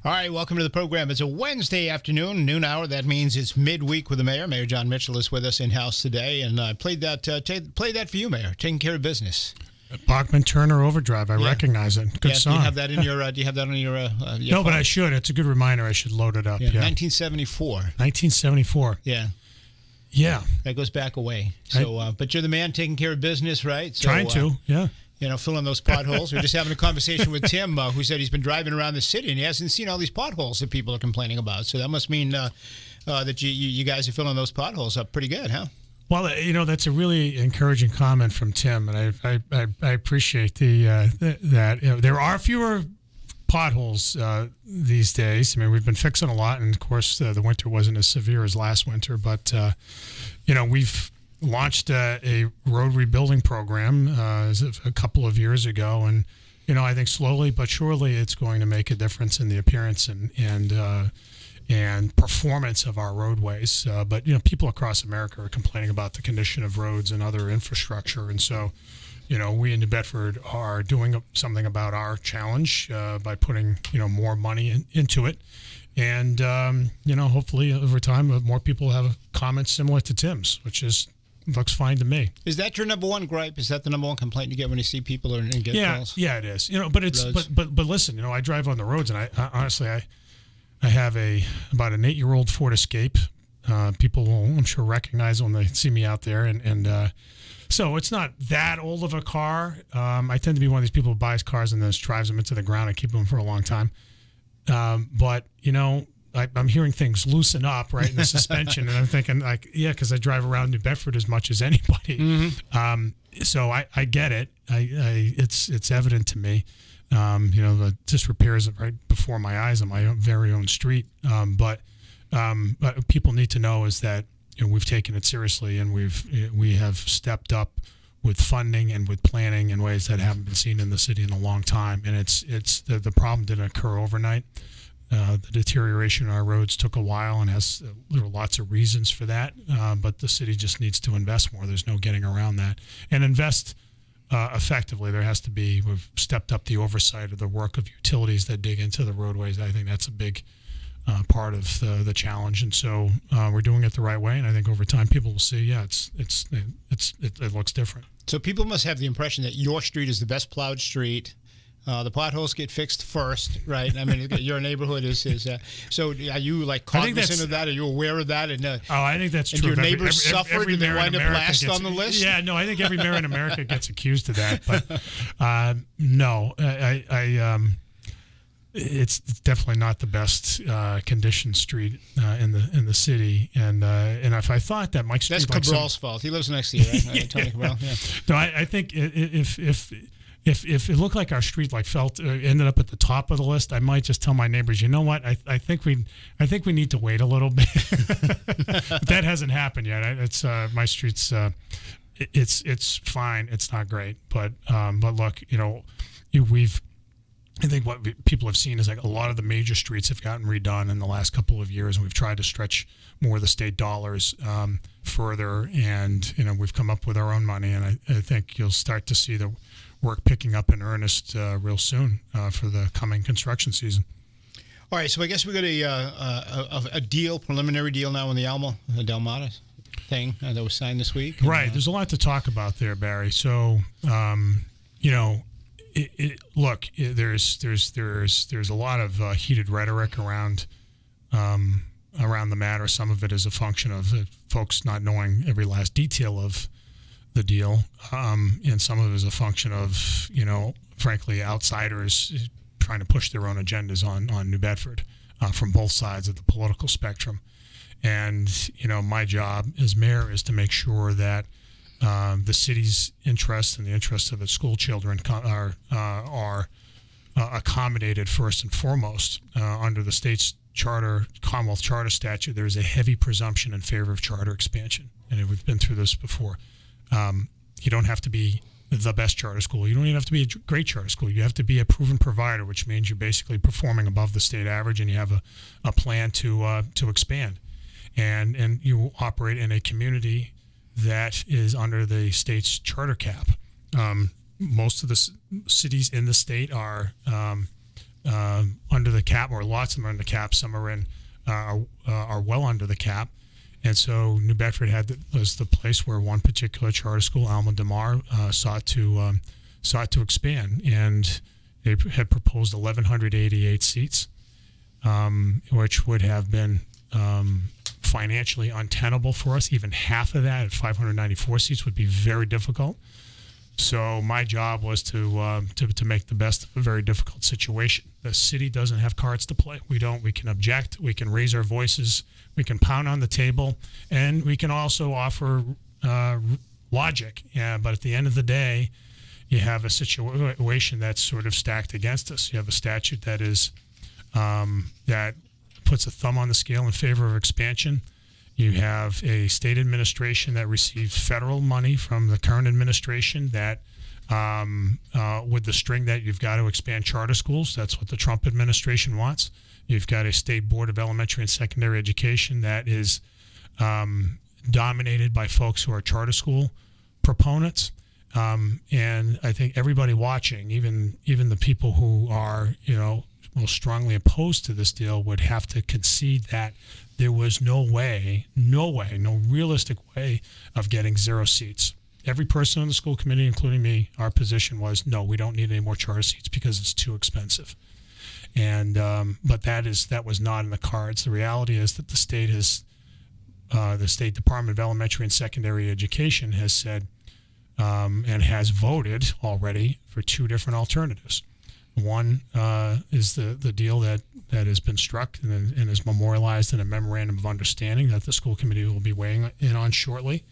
All right, welcome to the program. It's a Wednesday afternoon, noon hour. That means it's midweek with the mayor. Mayor Jon Mitchell is with us in-house today, and I played that for you, Mayor, taking care of business. Bachman Turner Overdrive. I recognize it. Good song. Do you have that in your? Do you have that on your? No, phone? But I should. It's a good reminder. I should load it up. Yeah. 1974. 1974. Yeah. That goes back away. So, but you're the man taking care of business, right? So, trying to. Yeah. Filling those potholes. We're just having a conversation with Tim, who said he's been driving around the city and he hasn't seen all these potholes that people are complaining about. So that must mean that you guys are filling those potholes up pretty good, huh? Well, that's a really encouraging comment from Tim, and I appreciate that. There are fewer potholes these days. I mean, we've been fixing a lot, and of course, the winter wasn't as severe as last winter, but we've launched a road rebuilding program a couple of years ago, and I think slowly but surely it's going to make a difference in the appearance and performance of our roadways. But people across America are complaining about the condition of roads and other infrastructure, and so we in New Bedford are doing something about our challenge by putting more money into it. And hopefully over time more people have comments similar to Tim's, which looks fine to me. Is that your number one gripe? Is that the number one complaint you get when you see people and get calls? Yeah, it is. But it's but listen, I drive on the roads, and I honestly I have about an 8-year-old Ford Escape. People will, I'm sure, recognize when they see me out there, and so it's not that old of a car. I tend to be one of these people who buys cars and then just drives them into the ground and keep them for a long time. But I'm hearing things loosen up right in the suspension, and I'm thinking because I drive around New Bedford as much as anybody. Mm-hmm. So I get it. It's evident to me. The disrepair is right before my eyes on my very own street. But people need to know is that we've taken it seriously, and we have stepped up with funding and with planning in ways that haven't been seen in the city in a long time. And it's the problem didn't occur overnight. The deterioration in our roads took a while, and there are lots of reasons for that. But the city just needs to invest more. There's no getting around that, and invest effectively. We've stepped up the oversight of the work of utilities that dig into the roadways. I think that's a big part of the challenge, and so we're doing it the right way. And I think over time, people will see, it looks different. So people must have the impression that your street is the best plowed street. The potholes get fixed first, right? I mean, your neighborhood is so. Are you cognizant of that? Are you aware of that? And I think that's true. And your neighbors suffered, and they wind up last on the list. Yeah, no, I think every mayor in America gets accused of that, but no, it's definitely not the best conditioned street in the city. And if I thought that Mike Street, that's Cabral's fault. He lives next to you, right? Tony Cabral. Yeah. No, I think if it looked like our street ended up at the top of the list, I might just tell my neighbors, you know what? I think we need to wait a little bit. But that hasn't happened yet. It's my street's it's fine. It's not great, but look, I think what people have seen is a lot of the major streets have gotten redone in the last couple of years, and we've tried to stretch more of the state dollars further, and we've come up with our own money, and I think you'll start to see the work picking up in earnest real soon for the coming construction season. All right, so I guess we got a preliminary deal now on the Delmata thing that was signed this week. Right, there's a lot to talk about there, Barry. So, there's a lot of heated rhetoric around the matter. Some of it is a function of folks not knowing every last detail of the deal, and some of it is a function of frankly, outsiders trying to push their own agendas on New Bedford from both sides of the political spectrum. And my job as mayor is to make sure that the city's interests and the interests of its school children are accommodated first and foremost. Under the state's Commonwealth Charter statute, there is a heavy presumption in favor of charter expansion, and we've been through this before. You don't have to be the best charter school. You don't even have to be a great charter school. You have to be a proven provider, which means you're basically performing above the state average, and you have a plan to expand, and you operate in a community that is under the state's charter cap. Most of the cities in the state are under the cap, or lots of them are under the cap. Some are are well under the cap. And so New Bedford was the place where one particular charter school, Alma Damar, sought to expand, and they had proposed 1,188 seats, which would have been financially untenable for us. Even half of that, at 594 seats, would be very difficult. So my job was to make the best of a very difficult situation. The city doesn't have cards to play. We don't. We can object. We can raise our voices. We can pound on the table, and we can also offer logic. Yeah, but at the end of the day, you have a situation that's sort of stacked against us. You have a statute that is that puts a thumb on the scale in favor of expansion. You have a state administration that receives federal money from the current administration that, with the string that you've got to expand charter schools. That's what the Trump administration wants. You've got a state board of elementary and secondary education that is dominated by folks who are charter school proponents. And I think everybody watching, even the people who are, most strongly opposed to this deal, would have to concede that there was no realistic way of getting 0 seats. Every person on the school committee, including me, our position was, no, we don't need any more charter seats because it's too expensive. And but that was not in the cards. The reality is that the State Department of Elementary and Secondary Education has said and has voted already for 2 different alternatives. One is the deal that has been struck and is memorialized in a memorandum of understanding that the school committee will be weighing in on shortly,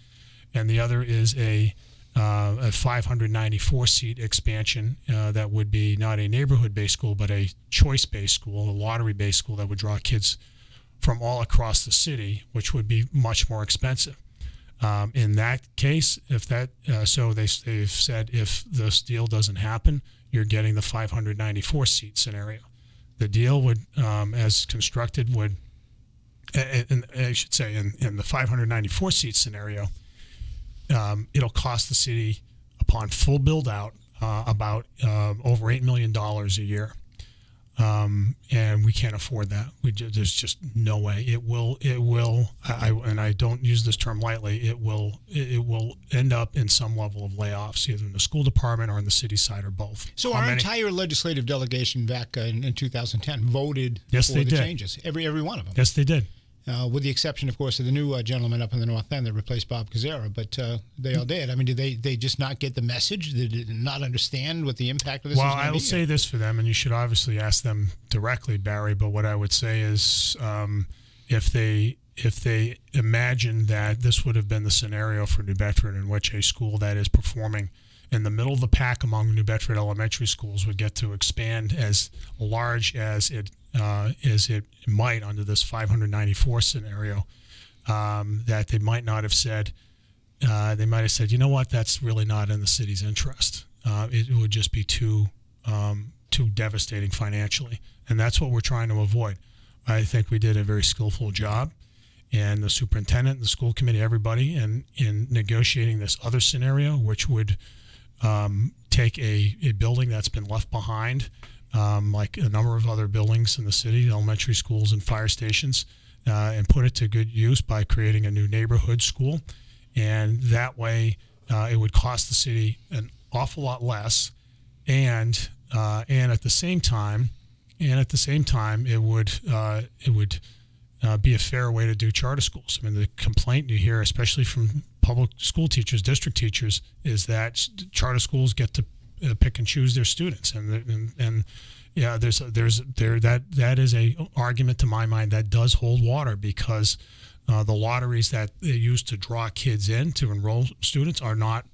and the other is a 594 seat expansion that would be not a neighborhood-based school, but a choice-based school, a lottery-based school that would draw kids from all across the city, which would be much more expensive. In that case, so they've said if this deal doesn't happen, you're getting the 594 seat scenario. The deal would, as constructed, would, and I should say, in the 594 seat scenario, it'll cost the city, upon full build out, about over $8 million a year. And we can't afford that. There's just no way. It will. And I don't use this term lightly. It will end up in some level of layoffs, either in the school department or on the city side, or both. So our entire legislative delegation back in 2010 voted for the changes. Every one of them. Yes, they did. With the exception, of course, of the new gentleman up in the North End that replaced Bob Kazera, but they all did. I mean, did they just not get the message? Did they not understand what the impact of this was going to be? Well, I will say this for them, and you should obviously ask them directly, Barry, but what I would say is if they imagine that this would have been the scenario for New Bedford, in which a school that is performing in the middle of the pack among New Bedford elementary schools would get to expand as large as it might under this 594 scenario, that they might not have said, they might have said, you know what, that's really not in the city's interest. It would just be too devastating financially. And that's what we're trying to avoid. I think we did a very skillful job, and the superintendent, the school committee, everybody, in negotiating this other scenario, which would take a building that's been left behind, like a number of other buildings in the city, elementary schools and fire stations, and put it to good use by creating a new neighborhood school. And that way, it would cost the city an awful lot less, and at the same time, it would be a fair way to do charter schools. I mean, the complaint you hear, especially from public school teachers, district teachers, is that charter schools get to pick and choose their students, and yeah, that is a argument to my mind that does hold water, because the lotteries that they use to draw kids in to enroll students are not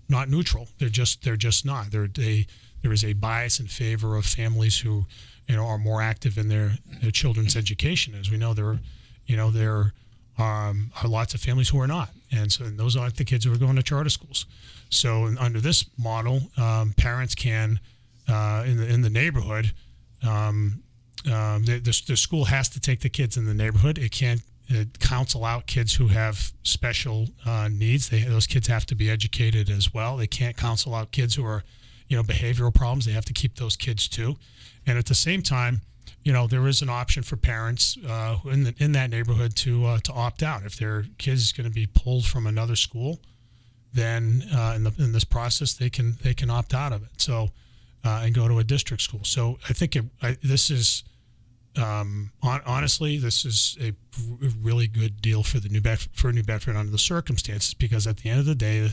neutral. They're just not. There is a bias in favor of families who are more active in their children's education. As we know, there are lots of families who are not, and those aren't the kids who are going to charter schools. So under this model, parents can, in the neighborhood, the school has to take the kids in the neighborhood. It can't counsel out kids who have special needs. Those kids have to be educated as well. They can't counsel out kids who are behavioral problems. They have to keep those kids too. And at the same time, there is an option for parents in that neighborhood to opt out. If their kid is going to be pulled from another school, then in this process they can opt out of it. So and go to a district school. So I think this is honestly, this is a really good deal for New Bedford under the circumstances, because at the end of the day,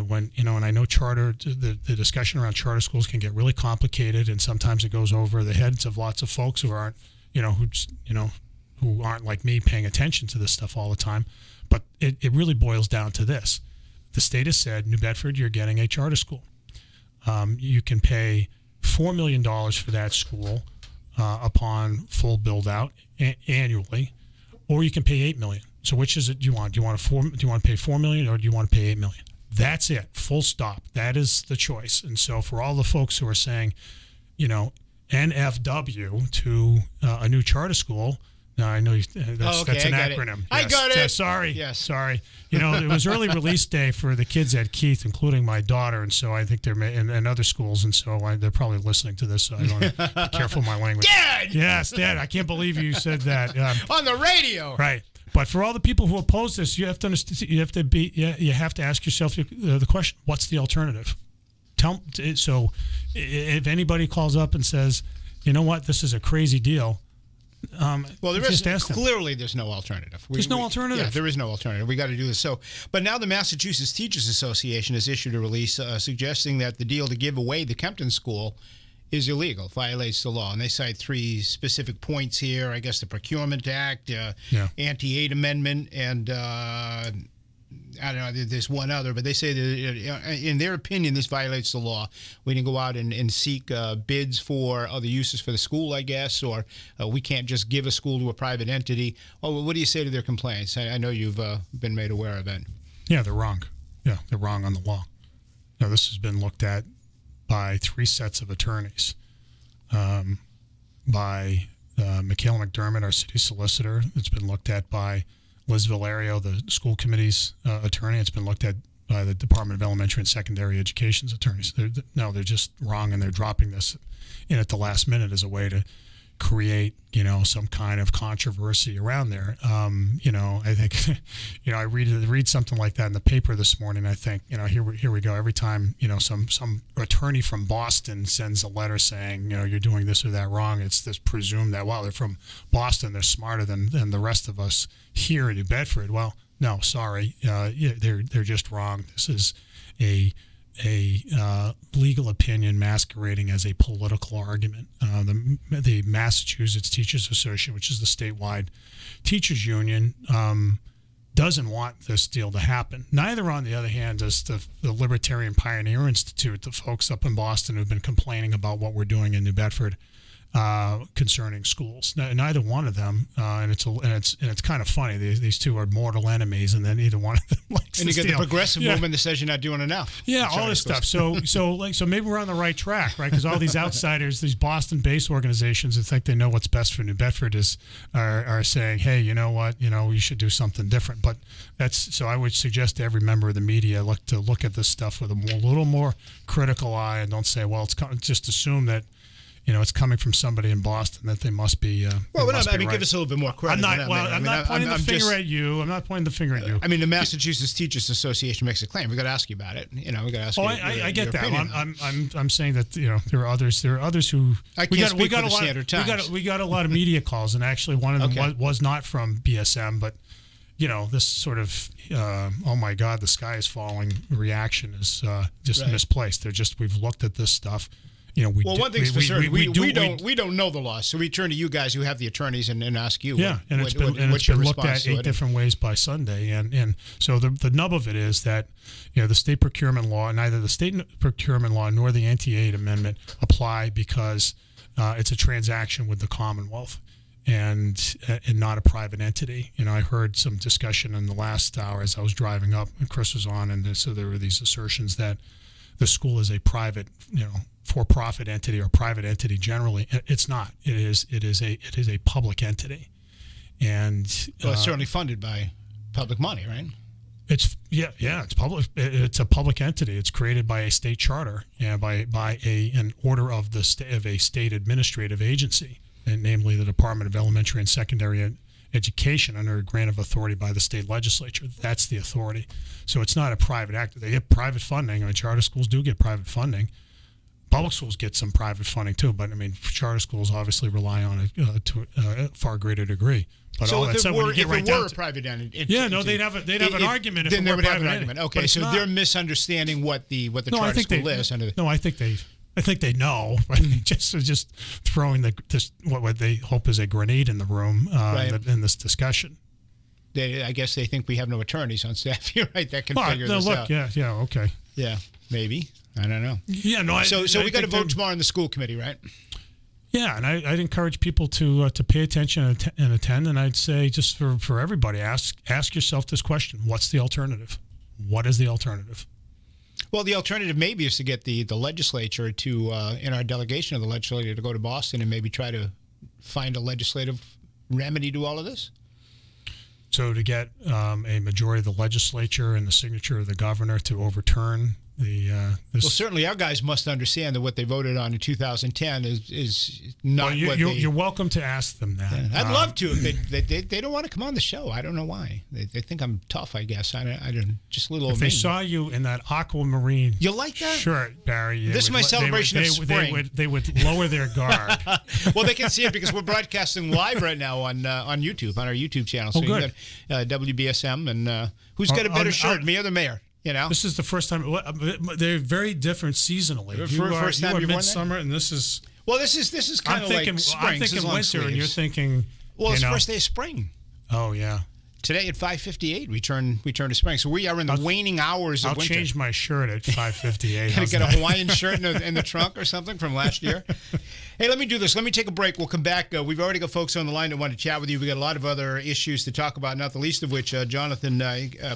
when and I know the discussion around charter schools can get really complicated, and sometimes it goes over the heads of lots of folks who aren't who aren't like me paying attention to this stuff all the time. But it really boils down to this: the state has said, New Bedford, you're getting a charter school. You can pay $4 million for that school upon full build out annually, or you can pay $8 million. So which is it you want? Do you want to pay $4 million, or do you want to pay $8 million? That's it. Full stop. That is the choice. And so for all the folks who are saying, NFW to a new charter school. No, I know that's an acronym. I got it. Sorry. Yes. Sorry. It was early release day for the kids at Keith, including my daughter, and so I think they're and other schools, and so they're probably listening to this. So I want to be careful of my language. Dad. Yes, Dad. I can't believe you said that on the radio. Right. But for all the people who oppose this, you have to understand. You have to ask yourself the question: what's the alternative? So, if anybody calls up and says, "You know what? This is a crazy deal." Well, clearly there's no alternative. There's no alternative. Yeah, there is no alternative. We got to do this. So, but now the Massachusetts Teachers Association has issued a release suggesting that the deal to give away the Kempton School is illegal, violates the law, and they cite 3 specific points here. I guess the Procurement Act, Anti-Aid Amendment, and I don't know, there's one other, but they say that in their opinion, this violates the law. We can go out and seek bids for other uses for the school, I guess, or we can't just give a school to a private entity. Oh, what do you say to their complaints? I know you've been made aware of it. Yeah, they're wrong. Yeah, they're wrong on the law. Now, this has been looked at by 3 sets of attorneys, by Michaela McDermott, our city solicitor. It's been looked at by Liz Valerio, the school committee's attorney. It's been looked at by the Department of Elementary and Secondary Education's attorneys. They're just wrong, and they're dropping this in at the last minute as a way to create, some kind of controversy around there. I think, I read something like that in the paper this morning. I think, here we go. Every time, some attorney from Boston sends a letter saying, you're doing this or that wrong, it's this presumed that, they're from Boston, they're smarter than the rest of us here in New Bedford. Well, no, sorry. They're just wrong. This is a legal opinion masquerading as a political argument. The Massachusetts Teachers Association, which is the statewide teachers union, doesn't want this deal to happen. Neither, on the other hand, does the Libertarian Pioneer Institute, the folks up in Boston who've been complaining about what we're doing in New Bedford concerning schools. Neither one of them, and it's kind of funny. These two are mortal enemies, and then neither one of them likes. And you get the progressive movement that says you're not doing enough. Yeah, all this stuff. So maybe we're on the right track, right? Because all these outsiders, these Boston-based organizations that think they know what's best for New Bedford are saying, hey, you know what, you should do something different. But so I would suggest to every member of the media look at this stuff with a little more critical eye, and don't say, well, it's just assume that. It's coming from somebody in Boston that they must be. Well, right. Give us a little bit more credit. I'm not pointing the finger at you. I'm not pointing the finger at you. I mean, the Massachusetts Teachers Association makes a claim. We got to ask you about it. We got to ask. I get that. I'm saying that there are others. There are others who. We got a lot of media calls, and actually one of them was not from BSM, but. This sort of, oh my God, the sky is falling reaction is just misplaced. We've looked at this stuff. One thing's for certain, we don't know the law, so we turn to you guys who have the attorneys and ask you. Yeah, it's been looked at 8 different ways by Sunday, and so the nub of it is that the state procurement law, neither the state procurement law nor the anti-aid amendment apply because it's a transaction with the Commonwealth. And not a private entity. I heard some discussion in the last hour as I was driving up, and Chris was on, and so there were these assertions that the school is a private, for-profit entity or private entity generally. It's not. It is a public entity, and it's certainly funded by public money, right? It's public. It's a public entity. It's created by a state charter, by an order of a state administrative agency, and namely the Department of Elementary and Secondary Education, under a grant of authority by the state legislature. That's the authority. So it's not a private actor. They get private funding. I mean, charter schools do get private funding. Public schools get some private funding too, but I mean, charter schools obviously rely on it to a far greater degree. But so all that if said, it when were, you get right down a private entity, they'd have an argument. Then they would have an argument. Entity. Okay, so they're misunderstanding what the charter school is. I think they know. just throwing what they hope is a grenade in the room in this discussion. I guess they think we have no attorneys on staff here, right? That can figure this out. Okay. Yeah, maybe. I don't know. Yeah, no. So we got to vote tomorrow in the school committee, right? Yeah, and I'd encourage people to pay attention and attend. And I'd say, just for everybody, ask yourself this question: what's the alternative? What is the alternative? Well, the alternative maybe is to get the legislature to, in our delegation of the legislature, to go to Boston and maybe try to find a legislative remedy to all of this. So to get a majority of the legislature and the signature of the governor to overturn well, certainly our guys must understand that what they voted on in 2010 is not well, what you're welcome to ask them that. Yeah, I'd love to. If they don't want to come on the show. I don't know why. They think I'm tough, I guess. I don't. Just a little. If they saw you in that aquamarine, you like that shirt, Barry? This is my celebration of spring. They would lower their guard. Well, they can see it because we're broadcasting live right now on YouTube, on our YouTube channel. So good. You got WBSM, and who's got a better shirt, me or the mayor? You know, this is the first time. They're very different seasonally. First time you've midsummer, and this is. Well, this is kind of like spring. I'm thinking winter, sleeves. and you're thinking. Well, it's first day of spring. Oh yeah. Today at 5:58, we turn to spring. So we are in the waning hours of winter. I'll change my shirt at 5:58. Gotta get a Hawaiian shirt in the trunk or something from last year. Hey, let me do this. Let me take a break. We'll come back. We've already got folks on the line that want to chat with you. We got a lot of other issues to talk about, not the least of which Jonathan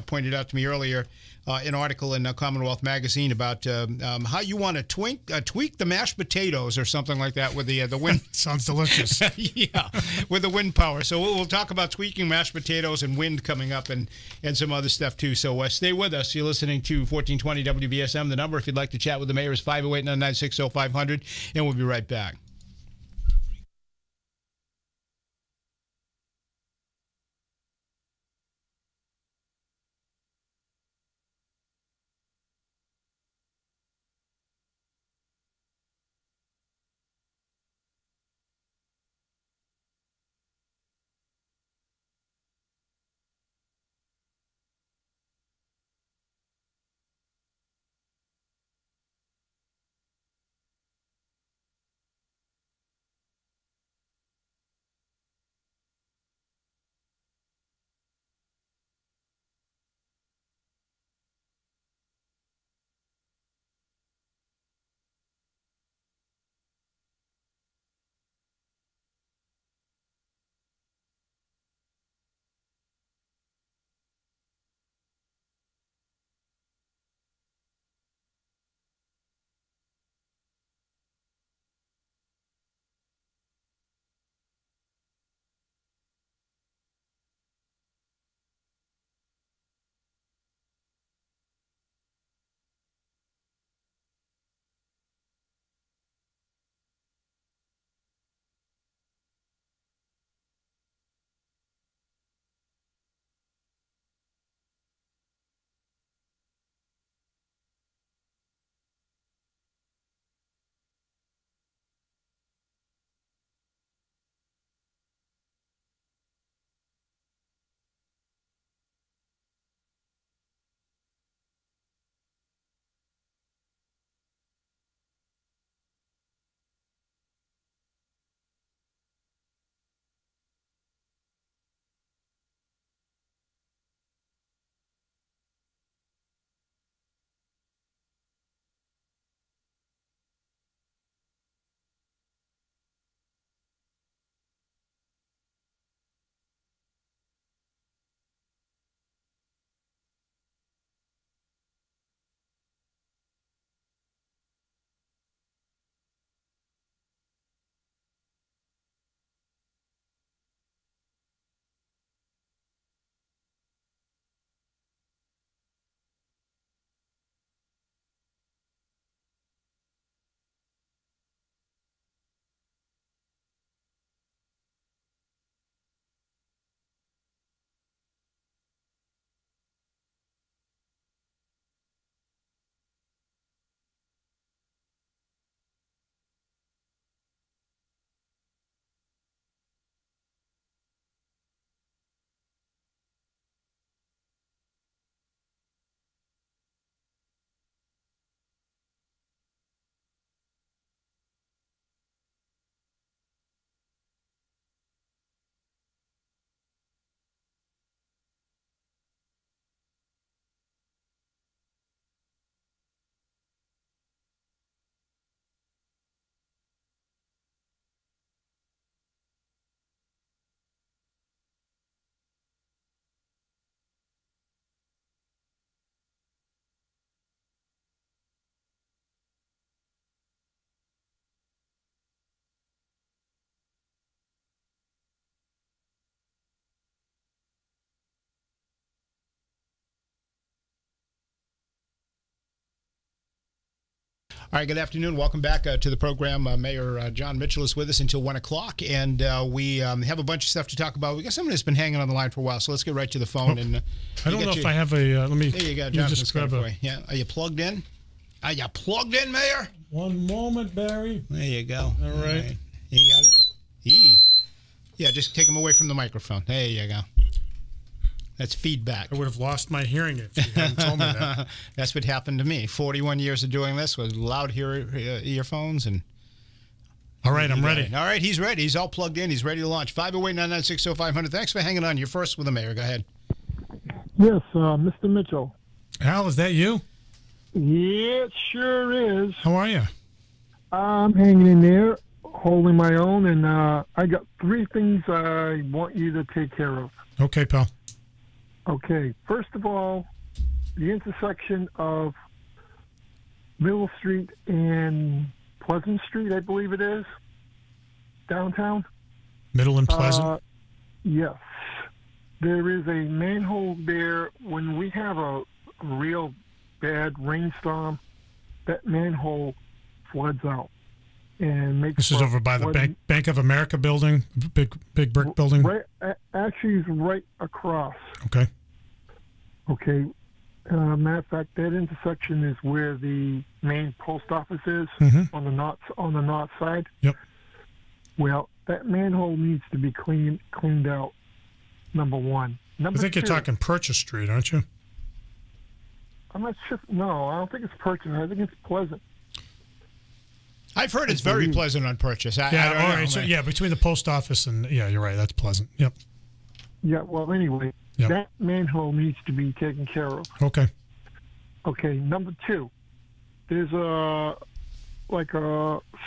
pointed out to me earlier. An article in Commonwealth Magazine about how you want to tweak the mashed potatoes or something like that with the wind. Sounds delicious. Yeah, with the wind power. So we'll talk about tweaking mashed potatoes and wind coming up and some other stuff too. So stay with us. You're listening to 1420 WBSM. The number, if you'd like to chat with the mayor, is 508-996-0500, and we'll be right back. All right, good afternoon. Welcome back to the program. Mayor Jon Mitchell is with us until 1 o'clock, and we have a bunch of stuff to talk about. We got someone that's been hanging on the line for a while, so let's get right to the phone. And I don't know if I have a. Let me. There you go, John. Just grab a. Yeah, are you plugged in? Are you plugged in, Mayor? One moment, Barry. There you go. All right. You got it. Yeah, just take him away from the microphone. There you go. That's feedback. I would have lost my hearing if you hadn't told me that. That's what happened to me. 41 years of doing this with loud earphones. And all right, I'm ready. All right, he's ready. He's all plugged in. He's ready to launch. 508-996-0500. Thanks for hanging on. You're first with the mayor. Go ahead. Yes, Mr. Mitchell. Al, is that you? Yeah, it sure is. How are you? I'm hanging in there, holding my own, and I got 3 things I want you to take care of. Okay, pal. Okay, first of all, the intersection of Middle Street and Pleasant Street, I believe it is, downtown. Middle and Pleasant? Yes. There is a manhole there. When we have a real bad rainstorm, that manhole floods out and makes. This is over by the Bank of America building, big brick building. Right, actually, it's right across. Okay. Okay. Matter of fact, that intersection is where the main post office is on the north side. Yep. Well, that manhole needs to be cleaned out. Number one. I think you're talking Purchase Street, aren't you? I'm not sure. No, I don't think it's Purchase. I think it's Pleasant. I've heard it's very pleasant on Purchase. I don't know, So, between the post office and you're right. That's Pleasant. Yep. Yeah. Well, anyway, that manhole needs to be taken care of. Okay. Okay. Number 2, there's a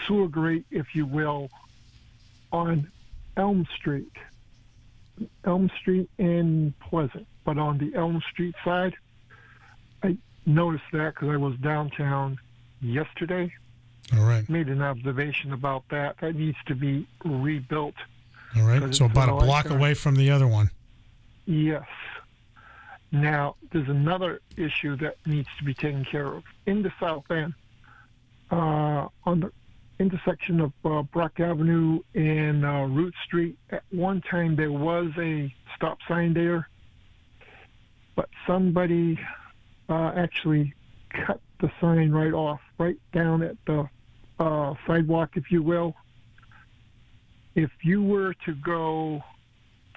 sewer grate, if you will, on Elm Street and Pleasant, but on the Elm Street side. I noticed that because I was downtown yesterday. All right. Made an observation about that. That needs to be rebuilt. All right. So about a block away from the other one. Yes. Now, there's another issue that needs to be taken care of. In the South End, on the intersection of Brock Avenue and Root Street, at one time there was a stop sign there, but somebody actually cut the sign right off, right down at the sidewalk, if you will. If you were to go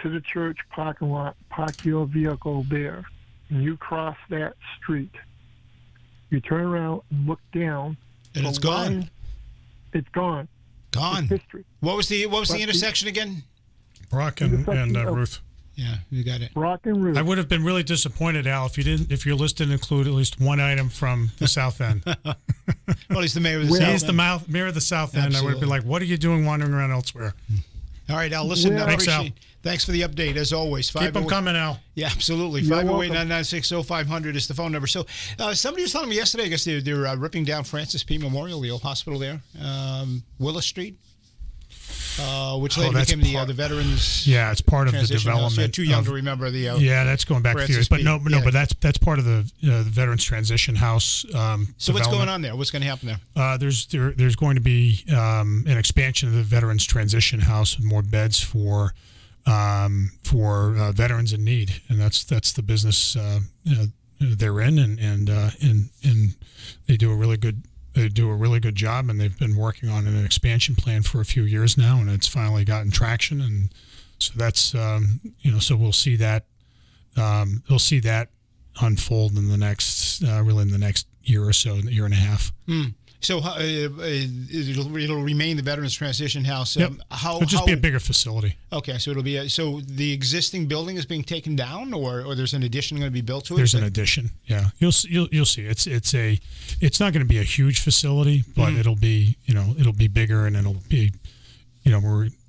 to the church parking lot, park your vehicle there, and you cross that street, you turn around and look down, and it's gone. It's gone. Gone. It's history. What was the intersection again? Brock and Ruth. Yeah, you got it. Brock and Ruth. I would have been really disappointed, Al, if your list didn't include at least one item from the South End. Well, he's the mayor of the South End. He's the mayor of the South End. Absolutely. I would have been like, what are you doing wandering around elsewhere? All right, Al, listen. Thanks, Al. Thanks for the update, as always. Keep them coming, Al. Yeah, absolutely. 508-996-0500 is the phone number. So somebody was telling me yesterday, I guess they're ripping down Francis P. Memorial, the old hospital there, Willis Street. Which later became the Veterans. Yeah, it's part of the development. You're too young to remember the. That's going back a few years, but but that's part of the Veterans Transition House. So what's going on there? What's going to happen there? There's going to be an expansion of the Veterans Transition House with more beds for veterans in need, and that's the business they're in, and they do a really good. They do a really good job, and they've been working on an expansion plan for a few years now, and it's finally gotten traction. And so that's so we'll see that unfold in the next year or so, year and a half. So it'll remain the Veterans Transition House. Yep. It'll just be a bigger facility. Okay, so it'll be so the existing building is being taken down, or there's an addition going to be built to it. There's an addition. Yeah, you'll see. It's not going to be a huge facility, but it'll be bigger, and it'll be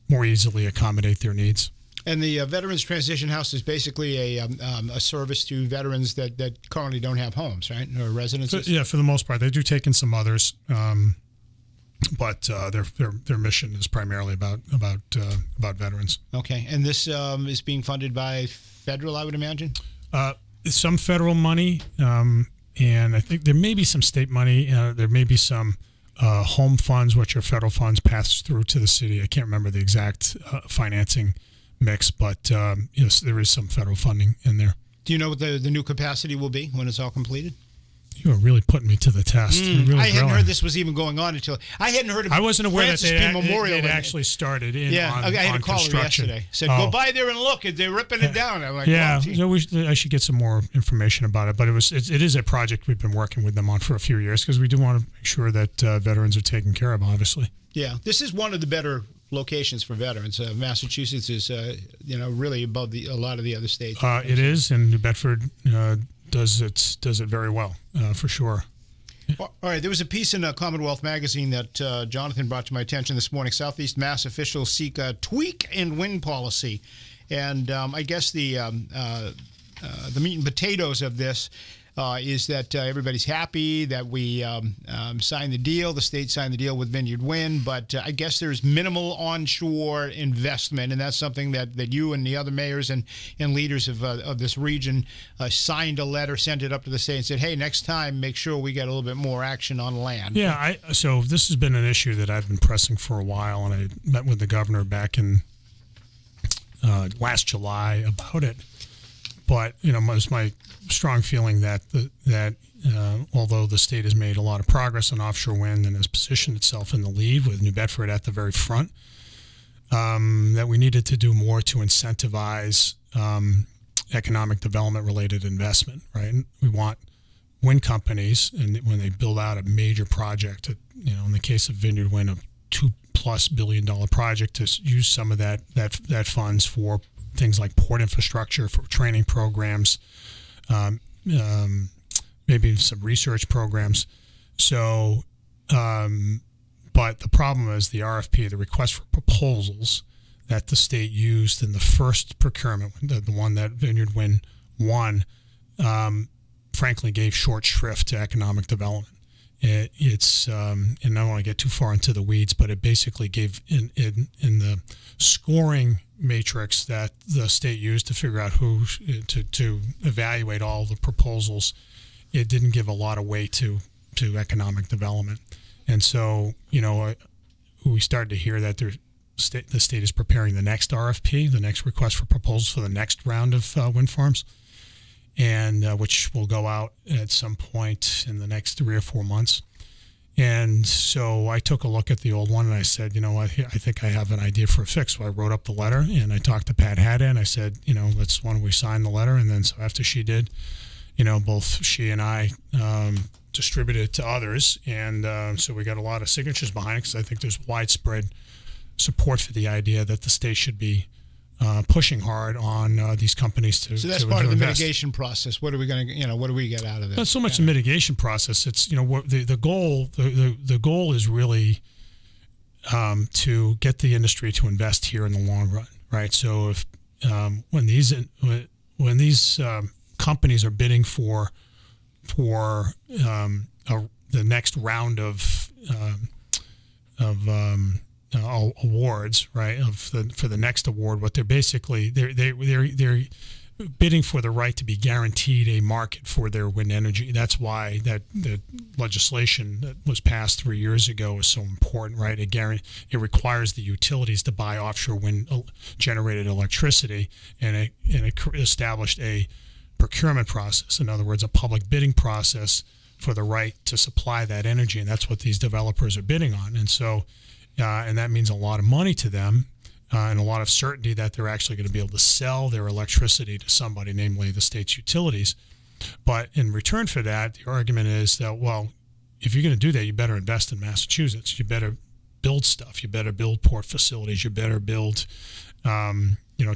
more easily accommodate their needs. And the Veterans Transition House is basically a service to veterans that currently don't have homes, right, or residences. Yeah, for the most part, they do take in some others, but their mission is primarily about veterans. Okay, and this is being funded by federal, I would imagine. Some federal money, and I think there may be some state money. There may be some home funds, which are federal funds, passed through to the city. I can't remember the exact financing mix, but there is some federal funding in there. Do you know what the new capacity will be when it's all completed? You are really putting me to the test. Really I hadn't heard this was even going on until I hadn't heard of. I wasn't aware Francis that Memorial it actually started in. Yeah, on, I had on a caller construction. yesterday. Said, go by there and look. They're ripping it down. I'm like, yeah, well, I should get some more information about it. But it is a project we've been working with them on for a few years because we do want to make sure that veterans are taken care of. Obviously. Yeah, this is one of the better locations for veterans. Massachusetts is really above a lot of the other states. It is, and New Bedford does it very well for sure. All right, there was a piece in Commonwealth Magazine that Jonathan brought to my attention this morning. Southeast Mass officials seek a tweak in wind policy, and I guess the meat and potatoes of this is that everybody's happy that we signed the deal. The state signed the deal with Vineyard Wind, but I guess there's minimal onshore investment, and that's something that you and the other mayors and leaders of this region signed a letter, sent it up to the state, and said, hey, next time, make sure we get a little bit more action on land. Yeah, so this has been an issue that I've been pressing for a while, and I met with the governor back in last July about it. But it's my strong feeling that although the state has made a lot of progress on offshore wind and has positioned itself in the lead with New Bedford at the very front, that we needed to do more to incentivize economic development-related investment. Right? And we want wind companies, and when they build out a major project, in the case of Vineyard Wind, a $2+ billion project, to use some of that funds for things like port infrastructure, for training programs, maybe some research programs. So, but the problem is the RFP, the request for proposals that the state used in the first procurement, the one that Vineyard Wind won, frankly gave short shrift to economic development. It's and I don't want to get too far into the weeds, but it basically gave in the scoring matrix that the state used to figure out who to evaluate all the proposals. It didn't give a lot of weight to economic development, and so we started to hear that the state is preparing the next RFP, the next request for proposals for the next round of wind farms, and which will go out at some point in the next 3 or 4 months. And so I took a look at the old one and I said, I think I have an idea for a fix. So I wrote up the letter and I talked to Pat Haddad and I said, why don't we sign the letter? And then so after she did, both she and I distributed it to others. And so we got a lot of signatures behind it because I think there's widespread support for the idea that the state should be pushing hard on these companies to. So that's part of the mitigation process. What are we going to, what do we get out of it? Not so much the mitigation process. It's what the goal. The goal is really to get the industry to invest here in the long run, right? So if when these companies are bidding for the next round of awards, right? For the next award, what they're basically they're bidding for the right to be guaranteed a market for their wind energy. That's why that the legislation that was passed 3 years ago is so important, right? It requires the utilities to buy offshore wind generated electricity, and it established a procurement process. In other words, a public bidding process for the right to supply that energy, and that's what these developers are bidding on. And so. And that means a lot of money to them and a lot of certainty that they're actually going to be able to sell their electricity to somebody, namely the state's utilities. But in return for that, the argument is that, well, if you're going to do that, you better invest in Massachusetts. You better build stuff. You better build port facilities. You better build,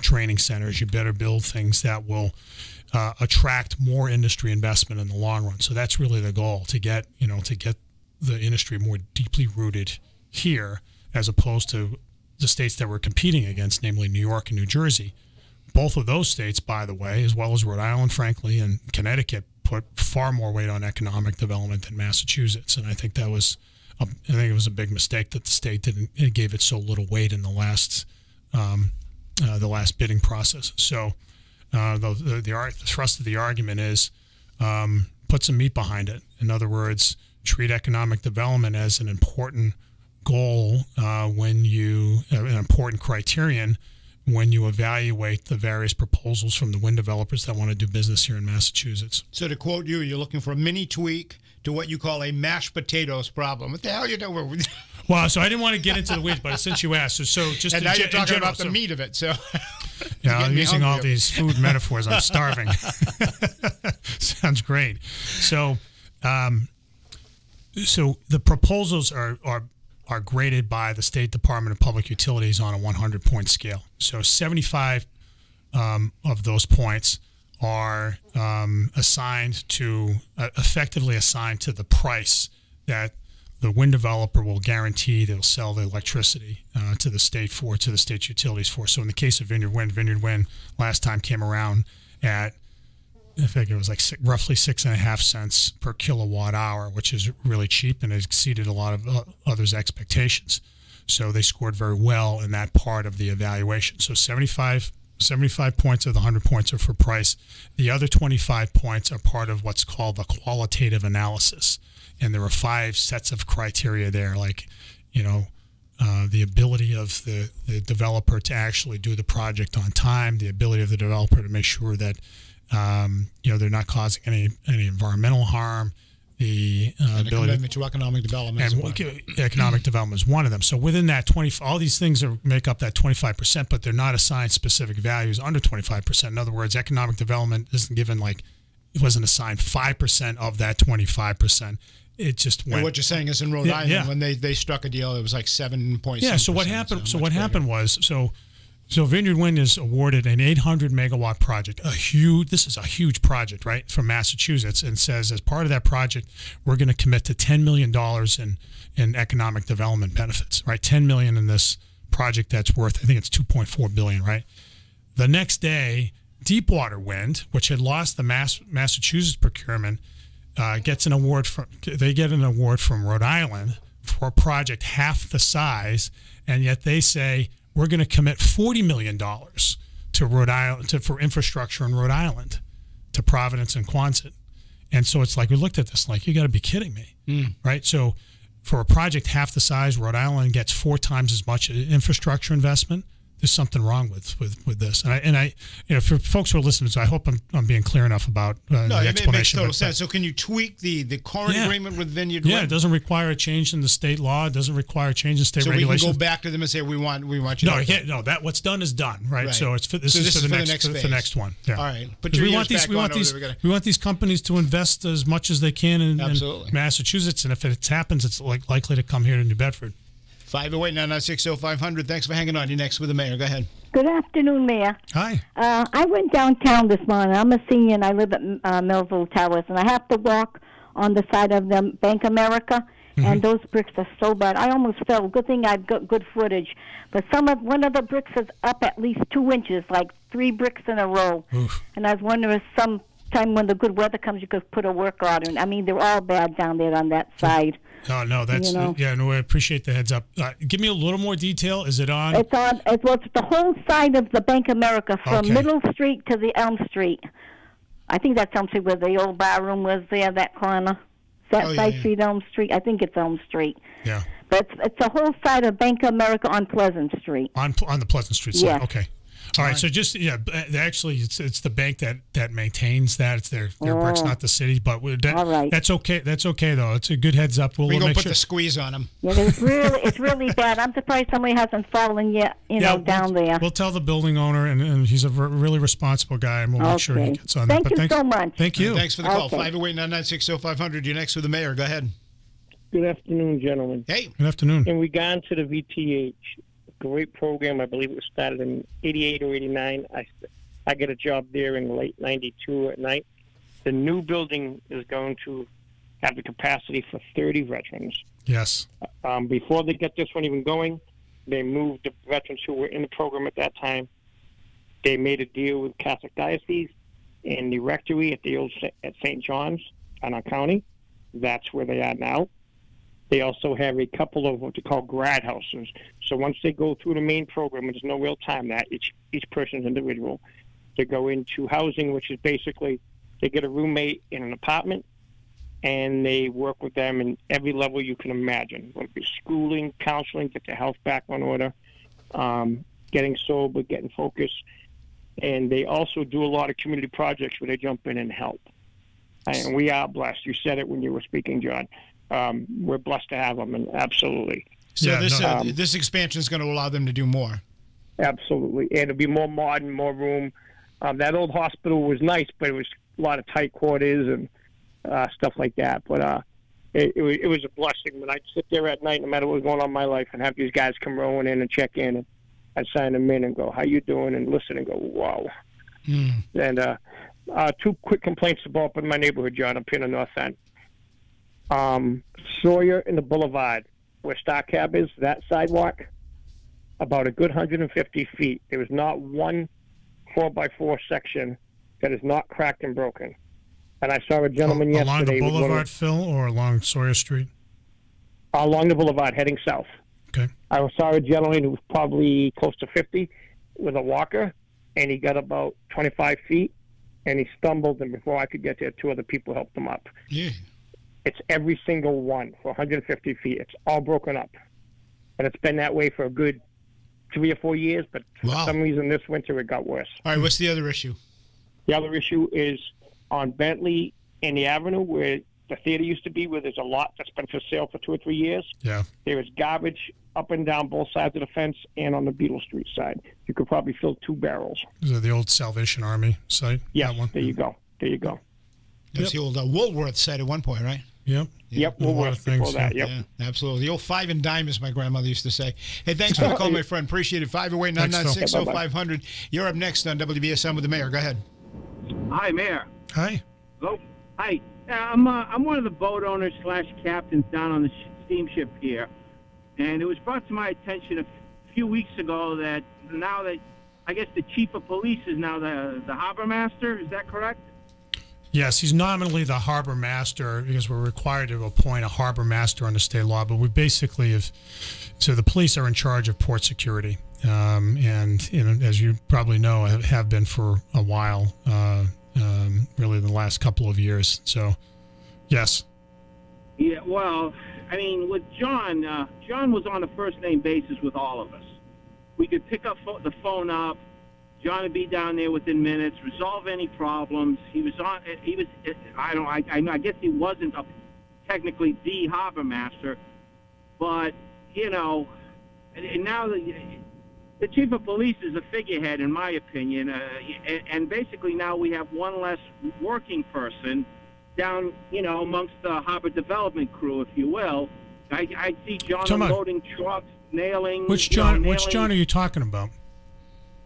training centers. You better build things that will attract more industry investment in the long run. So that's really the goal, to get the industry more deeply rooted here, as opposed to the states that we're competing against, namely New York and New Jersey. Both of those states, by the way, as well as Rhode Island, frankly, and Connecticut, put far more weight on economic development than Massachusetts. And I think it was a big mistake that the state gave it so little weight in the last bidding process. So the thrust of the argument is put some meat behind it. In other words, treat economic development as an important goal an important criterion when you evaluate the various proposals from the wind developers that want to do business here in Massachusetts. So to quote you, you're looking for a mini tweak to what you call a mashed potatoes problem. What the hell are you doing? Well, so I didn't want to get into the weeds, but since you asked, so just and now you're talking about the meat of it. So yeah, I'm using all these food metaphors. I'm starving. Sounds great. So, so the proposals are graded by the State Department of Public Utilities on a 100-point scale. So 75 of those points are effectively assigned to the price that the wind developer will guarantee they'll sell the electricity to the state utilities for. So in the case of Vineyard Wind last time came around at, I think it was like roughly 6.5 cents per kilowatt hour, which is really cheap and exceeded a lot of others' expectations. So they scored very well in that part of the evaluation. So 75 points of the 100 points are for price. The other 25 points are part of what's called the qualitative analysis. And there are 5 sets of criteria there, like, the ability of the developer to actually do the project on time, the ability of the developer to make sure that they're not causing any environmental harm, the ability commitment to economic development. And economic development is one of them. So within that all these things make up that 25%, but they're not assigned specific values under 25%. In other words, economic development isn't given it wasn't assigned 5% of that 25%. It just went. And what you're saying is in Rhode Island, when they struck a deal, it was like 7.6%. Yeah. So what happened? So what happened was So Vineyard Wind is awarded an 800 megawatt project. This is a huge project, right, from Massachusetts, and says as part of that project, we're going to commit to $10 million in economic development benefits, right? $10 million in this project that's worth, I think it's $2.4 billion, right? The next day, Deepwater Wind, which had lost the Massachusetts procurement, gets an award from Rhode Island for a project half the size, and yet they say, we're going to commit $40 million to Rhode Island for infrastructure in Rhode Island, to Providence and Quonset. And so it's like, we looked at this like, you got to be kidding me, right? So for a project half the size, Rhode Island gets 4 times as much infrastructure investment. There's something wrong with this, and I for folks who are listening, so I hope I'm being clear enough about the explanation. It makes total sense. So can you tweak the current agreement with Vineyard Wind? Yeah, it doesn't require a change in the state law. It doesn't require a change in state regulations. So we can go back to them and say we want you. No, that what's done is done, right? So this is for the next one. Yeah. All right, but we want these companies to invest as much as they can in Massachusetts, and if it happens, it's likely to come here to New Bedford. 508-996-0500. Thanks for hanging on. You're next with the mayor. Go ahead. Good afternoon, Mayor. Hi. I went downtown this morning. I'm a senior, and I live at Melville Towers, and I have to walk on the side of the Bank America, and those bricks are so bad. I almost fell. Good thing I've got good footage. But one of the bricks is up at least 2 inches, like 3 bricks in a row. Oof. And I was wondering if sometime when the good weather comes, you could put a work order in. I mean, they're all bad down there on that side. Oh, no, that's, I appreciate the heads up. Give me a little more detail. Is it on? It's the whole side of the Bank America from Middle Street to the Elm Street. I think that's Elm Street where the old bar room was there, that corner. Is that Side Street, Elm Street? I think it's Elm Street. Yeah. But it's the whole side of Bank America on Pleasant Street. On the Pleasant Street side, yes. Okay. All right, so just actually, it's the bank that maintains that. It's their bricks, not the city. But all right. That's okay. That's okay though. It's a good heads up. We'll make put the squeeze on them. Yeah, it's really bad. I'm surprised somebody hasn't fallen yet. Down there. We'll tell the building owner, and he's a really responsible guy, and we'll make sure he gets on that. Thank you so much. Thank you. Thanks for the call. 508-996-0500. You're next with the mayor. Go ahead. Good afternoon, gentlemen. Hey. Good afternoon. In regard to the VTH. Great program. I believe it was started in 88 or 89. I got a job there in late 92 at night. The new building is going to have the capacity for 30 veterans. Yes. Before they get this one even going, they moved the veterans who were in the program at that time. They made a deal with Catholic Diocese and the rectory at St. John's in our county. That's where they are now. They also have a couple of what they call grad houses. So once they go through the main program, and there's no real time that each person's individual, they go into housing, which is basically they get a roommate in an apartment, and they work with them in every level you can imagine, whether it be schooling, counseling, get their health back on order, getting sober, getting focused. And they also do a lot of community projects where they jump in and help. And we are blessed. You said it when you were speaking, John. We're blessed to have them, and absolutely. So this expansion is going to allow them to do more. Absolutely. And it'll be more modern, more room. That old hospital was nice, but it was a lot of tight quarters and stuff like that. But it was a blessing when I'd sit there at night, no matter what was going on in my life, and have these guys come rolling in and check in. And I'd sign them in and go, "How you doing?" and listen and go, "Wow." And two quick complaints about in my neighborhood, John, up here in the north end. Sawyer and the Boulevard, where Star Cab is, that sidewalk, about a good 150 feet. There is not one 4x4 section that is not cracked and broken. And I saw a gentleman yesterday. Along the Boulevard, Phil, or along Sawyer Street? Along the Boulevard, heading south. Okay. I saw a gentleman who was probably close to 50 with a walker, and he got about 25 feet, and he stumbled, and before I could get there, two other people helped him up. Yeah. It's every single one for 150 feet. It's all broken up. And it's been that way for a good 3 or 4 years, but for some reason this winter it got worse. All right, what's the other issue? The other issue is on Bentley and the Avenue, where the theater used to be, where there's a lot that's been for sale for 2 or 3 years. Yeah. There is garbage up and down both sides of the fence and on the Beetle Street side. You could probably fill 2 barrels. Is it the old Salvation Army site? Yes, there you go. There you go. That was the old Woolworth site at one point, right? Yep. Woolworth before that. Yep. Yeah, absolutely. The old 5 and dime, as my grandmother used to say. Hey, thanks for the call, my friend. Appreciate it. 508-996-0500. You're up next on WBSM with the mayor. Go ahead. Hi, Mayor. Hi. Hello. Hi. I'm one of the boat owners / captains down on the steamship here, and it was brought to my attention a few weeks ago that now that I guess the chief of police is now the harbor master. Is that correct? Yes, he's nominally the harbor master because we're required to appoint a harbor master under state law, but we basically have. So the police are in charge of port security, and as you probably know, have been for a while. Really the last couple of years. So, yes. Yeah, well, I mean, with John was on a first-name basis with all of us. We could pick up the phone up. John would be down there within minutes, resolve any problems. He was. I guess he wasn't technically the harbor master, but and now the chief of police is a figurehead, in my opinion, and basically now we have one less working person down, amongst the harbor development crew, if you will. I see John unloading trucks, nailing. Which John? Which John are you talking about?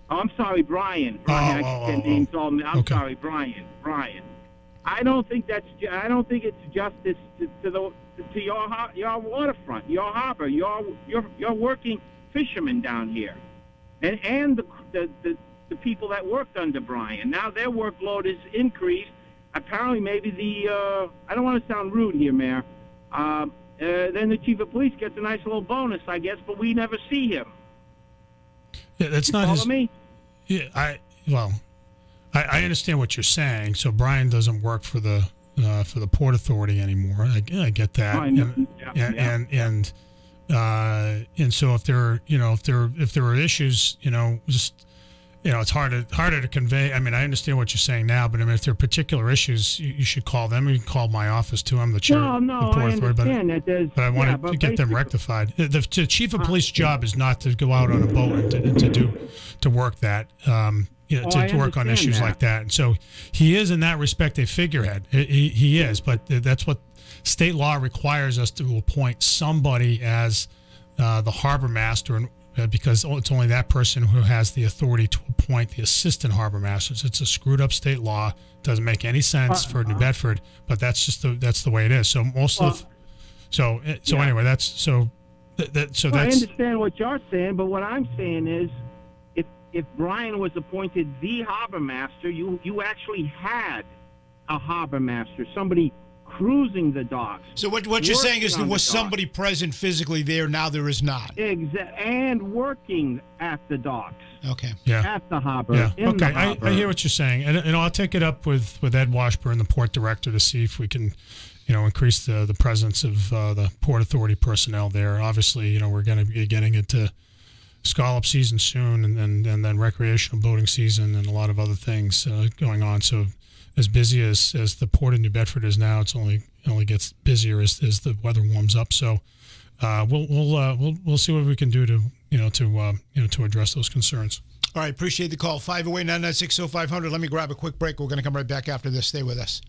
Oh, I'm sorry, Brian. I'm sorry, Brian. I don't think it's justice to your waterfront, your harbor, your working fishermen down here. And the people that worked under Brian. Now their workload is increased. Apparently, maybe I don't want to sound rude here, Mayor. Then the chief of police gets a nice little bonus, I guess, but we never see him. Yeah, that's not his. Me? Yeah, I understand what you're saying. So Brian doesn't work for the Port Authority anymore. I get that. And so if there are issues, it's harder to convey. I mean, I understand what you're saying now, but I mean, if there are particular issues, you should call them. You can call my office too. I'm the chair of the Port Authority, but I want to get them rectified. The chief of police job is not to go out on a boat and to work that. To work on issues like that. And so he is, in that respect, a figurehead. He is, but that's what state law requires us to appoint somebody as the harbor master, and because it's only that person who has the authority to appoint the assistant harbor masters. It's a screwed up state law. It doesn't make any sense for New Bedford, but that's the way it is. So anyway, that's that's. I understand what you're saying, but what I'm saying is, if Brian was appointed the harbor master, you actually had a harbor master, somebody cruising the docks. So what you're saying is there was somebody present physically there. Now there is not. And working at the docks. Okay. Yeah. At the harbor. Yeah. In the harbor. I hear what you're saying, and I'll take it up with Ed Washburn, the port director, to see if we can increase the presence of the Port Authority personnel there. Obviously, we're going to be getting into scallop season soon, and then recreational boating season and a lot of other things going on. So as busy as the port of New Bedford is now, it's only gets busier as the weather warms up. So we'll see what we can do to address those concerns. All right, appreciate the call. 508-996-0500. Let me grab a quick break. We're going to come right back after this. Stay with us.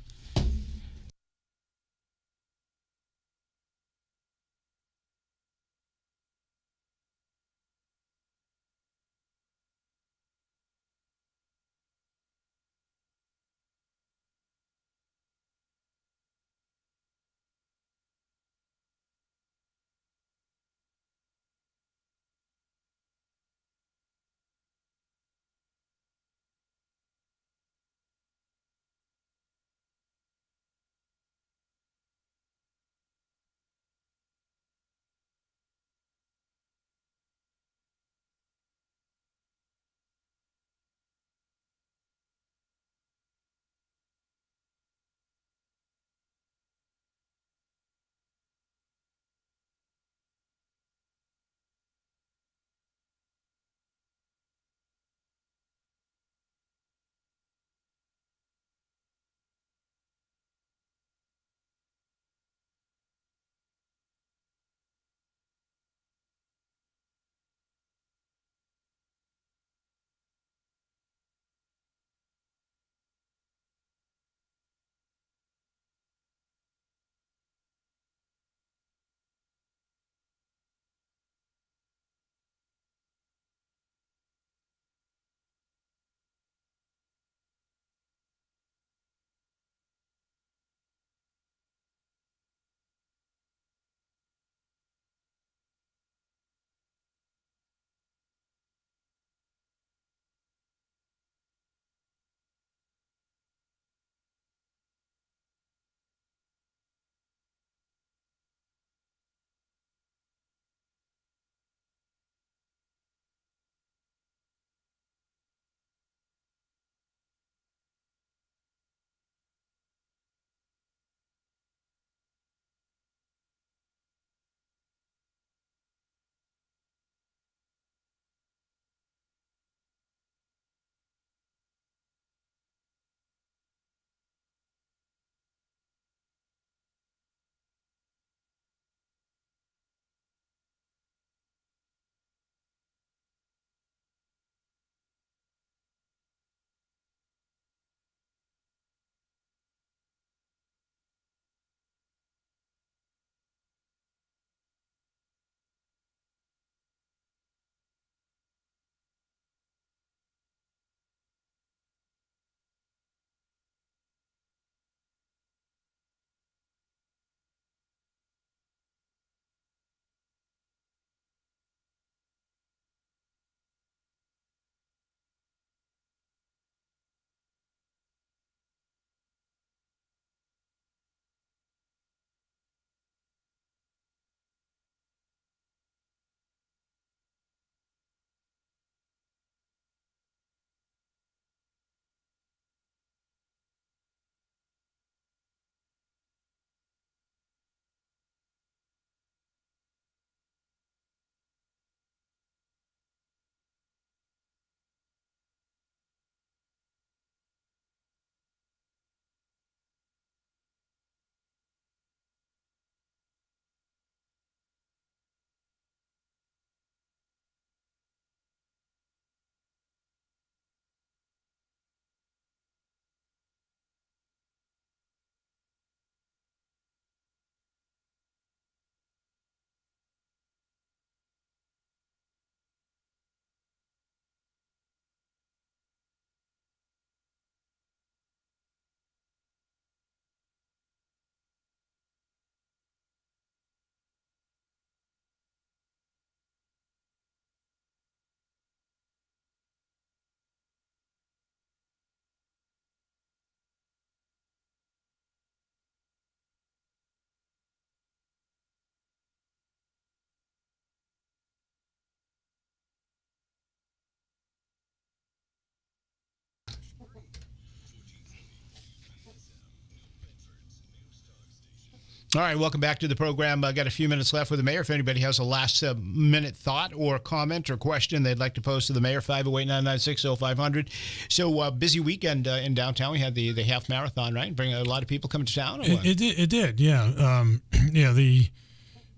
All right, welcome back to the program. I got a few minutes left with the mayor. If anybody has a last-minute thought or comment or question they'd like to pose to the mayor, 508-996-0500. So busy weekend in downtown. We had the half marathon, right? Bring a lot of people coming to town. It did, yeah.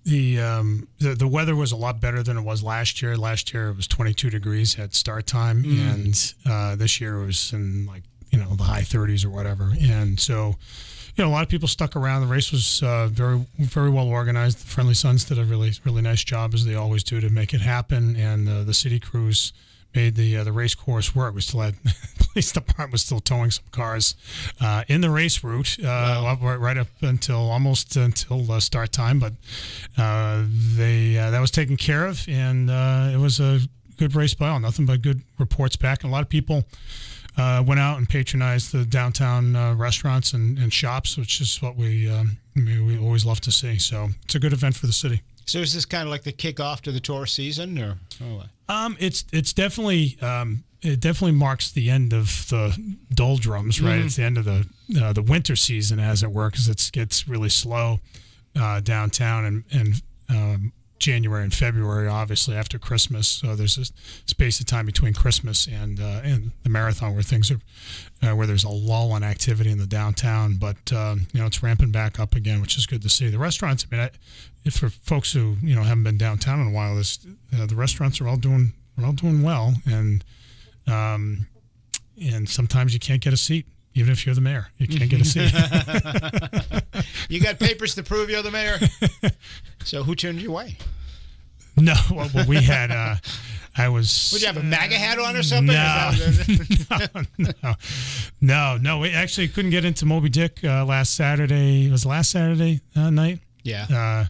The weather was a lot better than it was last year. Last year it was 22 degrees at start time, and this year it was in the high 30s or whatever. And so, a lot of people stuck around. The race was very, very well organized. The Friendly Sons did a really, really nice job, as they always do, to make it happen. And the city crews made the race course work. We still had the police department was still towing some cars in the race route right up until start time. But that was taken care of, and it was a good race by all. Nothing but good reports back, and a lot of people went out and patronized the downtown restaurants and shops, which is what we always love to see. So it's a good event for the city. So is this kind of like the kickoff to the tourist season, or what? It's definitely it definitely marks the end of the doldrums, right? It's the end of the winter season, as it were, because it gets really slow downtown and January and February, obviously after Christmas. So there's a space of time between Christmas and the marathon where things are where there's a lull in activity in the downtown. But it's ramping back up again, which is good to see. The restaurants, for folks who haven't been downtown in a while, the restaurants are all doing well, and sometimes you can't get a seat. Even if you're the mayor, you can't get a seat. You got papers to prove you're the mayor? So who turned you away? No, well we had. I was. Would you have a MAGA hat on or something? No. We actually couldn't get into Moby Dick last Saturday. It was last Saturday night. Yeah.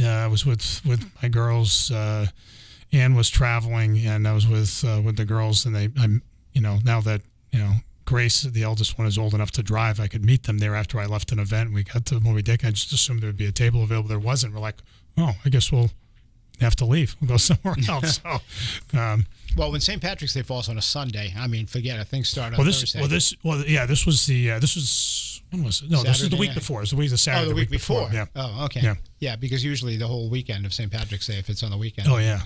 I was with my girls. Ann was traveling, and I was with the girls, and now that Grace, the eldest one, is old enough to drive, I could meet them there after I left an event. We got to Moby Dick. I just assumed there would be a table available. There wasn't. We're like, oh, I guess we'll have to leave. We'll go somewhere else. So, well, when St. Patrick's Day falls on a Sunday, forget it. Things start on Thursday. This was when was it? No, Saturday, this is the week before. It's the week of Saturday. Oh, the week before. Yeah. Oh, okay. Yeah, because usually the whole weekend of St. Patrick's Day, if it's on the weekend. Oh, yeah.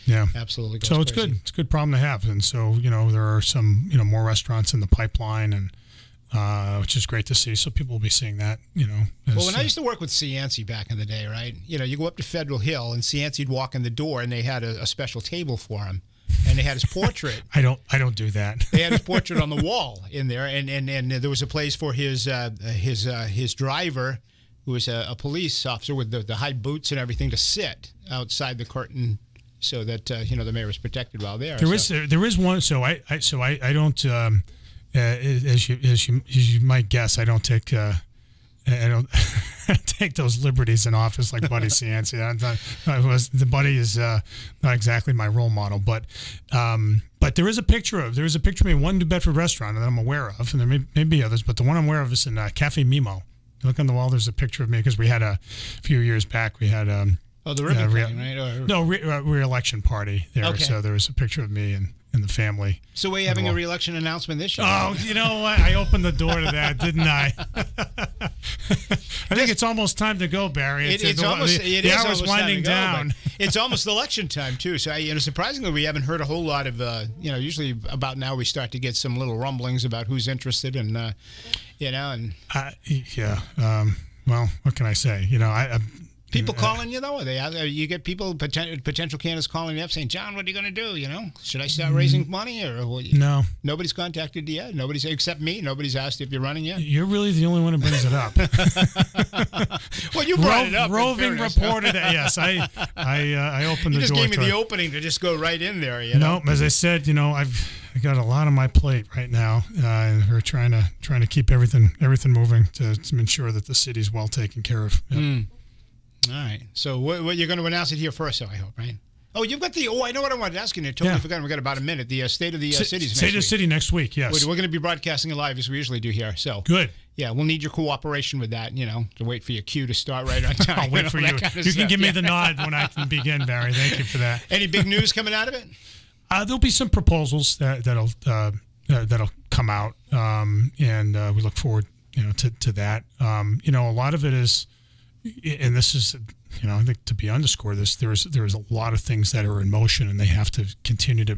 Yeah. Absolutely. So it's crazy. good. It's a good problem to have. And so, there are some, more restaurants in the pipeline, and which is great to see. So people will be seeing that, Well, when I used to work with Cianci back in the day, right? You go up to Federal Hill, and Cianci'd walk in the door, and they had a special table for him. And they had his portrait. I don't do that. They had his portrait on the wall in there, and there was a place for his driver, who was a police officer with the high boots and everything, to sit outside the curtain, so that the mayor was protected while there. There is one. So I don't as you might guess, I don't take take those liberties in office like Buddy Cianci. The Buddy is not exactly my role model, but there is a picture of me in one New Bedford restaurant that I'm aware of, and there may be others, but the one I'm aware of is in Cafe Mimo. You look on the wall, there's a picture of me, because we had a few years back, we had the ribbon cutting, right? No, re-election party there. Okay. So there was a picture of me and the family. So we're having a re-election announcement this year. Oh, you know what? I opened the door to that, didn't I? I think it's almost time to go, Barry. The hour's winding down. It's almost election time too. So surprisingly, we haven't heard a whole lot of. Usually about now we start to get some little rumblings about who's interested, and well, what can I say? People calling you, though? You get people, potential candidates calling you up saying, John, what are you going to do? Should I start raising money? No. Nobody's contacted you yet? Except me. Nobody's asked if you're running yet? You're really the only one who brings it up. Well, you brought it up. Roving reporter. Yes, I opened the door. You just gave me the opening to just go right in there. No, as I said, I've got a lot on my plate right now, and we're trying to keep everything moving to ensure that the city's well taken care of. Yep. All right. So what you're going to announce it here first, so I hope, right? Oh, you've got I know what I wanted to ask you. I totally forgot. We've got about a minute. The State of the Cities State of the City next week, yes. We're going to be broadcasting it live, as we usually do here. So good. Yeah, we'll need your cooperation with that, to wait for your cue to start right on time. I'll wait for you. You can give me the nod when I can begin, Barry. Thank you for that. Any big news coming out of it? There'll be some proposals that'll come out, and we look forward, to that. A lot of it is and this is, I think to be underscored, there's a lot of things that are in motion, and they have to continue to,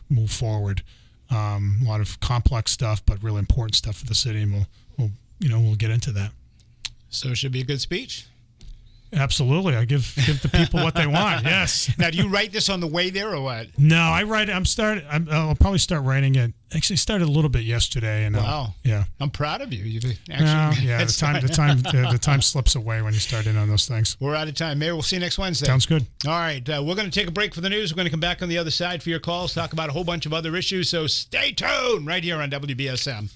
move forward. A lot of complex stuff, but really important stuff for the city, and we'll get into that. So it should be a good speech. Absolutely. I give the people what they want. Yes. Now, do you write this on the way there or what? No, I write it. I'll probably start writing it. Actually, started a little bit yesterday. And wow. Yeah. I'm proud of you. The time slips away when you start in on those things. We're out of time. Mayor, we'll see you next Wednesday. Sounds good. All right. We're going to take a break for the news. We're going to come back on the other side for your calls, talk about a whole bunch of other issues. So stay tuned right here on WBSM.